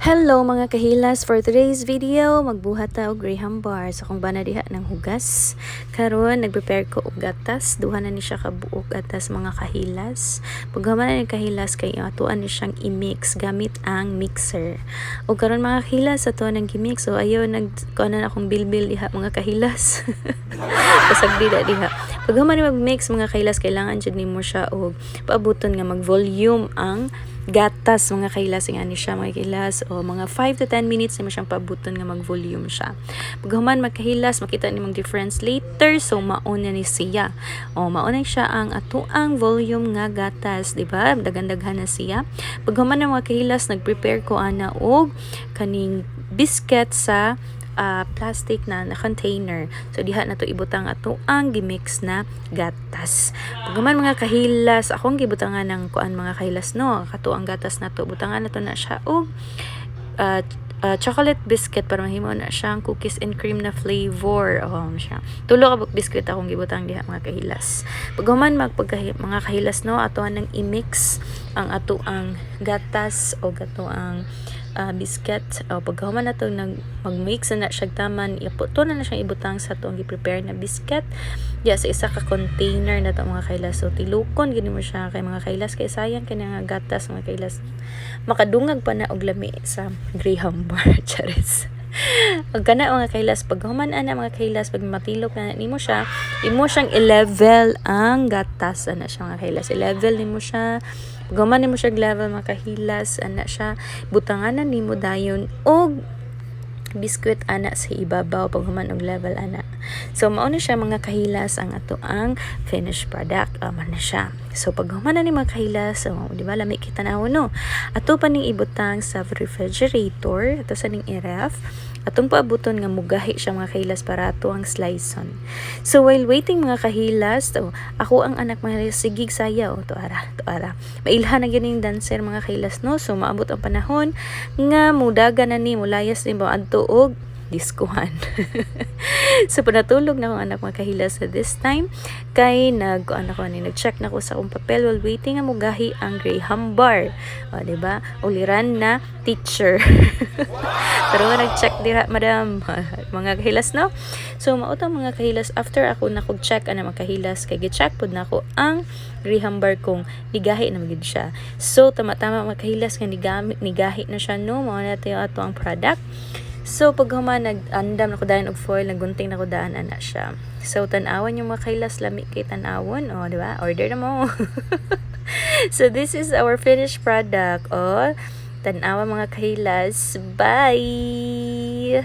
Hello mga kahilas, for today's video magbuhat ta og graham bar sa kung bana diha ng hugas. Karon nagprepare ko og gatas, duha na ni siya ka buok gatas mga kahilas. Paghuman na ni kahilas kay atuan ni siyang i-mix gamit ang mixer. Og karon mga kahilas ato nang gi-mix, so ayo nagkuan na akong bilbil diha mga kahilas. Pasagdi diha. Paghuman ni mag-mix mga kahilas, kailangan jud nimo siya og paabuton nga mag-volume ang gatas mga kahilas nga ni siya mga kahilas, o mga 5 to 10 minutes nimo siyang pabuton nga mag-volume siya. Pag human magkahilas makita nimong difference later, so mauna ni siya. O mauna siya ang atuang volume nga gatas, di ba? Daghan-daghan na siya. Pag human na mga kahilas, nag-prepare ko ana og kaning biscuit sa plastic na container. So diha na to ibutang ato ang gimix na gatas. Pagman mga kahilas, akong gibutangan ng kuan mga kahilas no, kato ang gatas na to. Butangan na to na siya og chocolate biscuit para mahimo na siyang cookies and cream na flavor. Siya. Tulo ka biscuit akong gibutang diha mga kahilas. Paghuman mga kahilas no, ato nang i-mix ang ato ang gatas o gato ang biscuit. Pagkahuman na ito mag-mix na siya taman, iputo na siyang ibutang sa itong i-prepare na biscuit sa isa ka container na ito mga kailas. So tilukon gini mo siya kay mga kailas, kay sayang kay nga gatas mga kailas, makadungag pa na og lami sa graham bar. Charis. Pag kana mga kailas, pag human na mga kailas, pag matilok na nimo siya, imo siyang i-level ang gatas ana siya mga kailas. I-level nimo siya. Pag human nimo siya level mga kahilas, ana siya butanganan nimo dayon og biscuit ana sa ibabaw pag human og level ana. So mao na siya mga kahilas ang ato ang finished product. Man na siya. So pag human na ni mga kahilas, di ba lami kita na no. Ato pa ning ibutang sa refrigerator, ato sa ning i-ref. Atong paabuton nga mugahi siya mga kahilas para ato ang sliceon. So while waiting mga kahilas, ako ang anak mga sigig saya to ara. Mailhan na gyud ning dancer mga kahilas no. So maabot ang panahon nga mudaga na ni mulayas ni mo adto og diskuhan. So panatulog na akong anak mga kahilas sa this time kay nag-check na ko sa akong papel while waiting nga mugahi ang graham bar. Diba? Uliran na teacher. Pero nga nag-check dira madam mga kahilas no. So mautang mga kahilas, after ako nakog-check ana mga kahilas, kay gi-check pud nako ang graham bar kong nigahi na magid siya. So tama-tama mga kahilas nga nigahi na siya no, mao na tayo ato ang product. So pag human nag-andam na ko dayon og foil, nagunting na ko daan ana siya. So tan-awan yung mga kahilas, lami kay tan-awon, di ba? Order na mo. So this is our finished product. Tan-awan mga kahilas. Bye.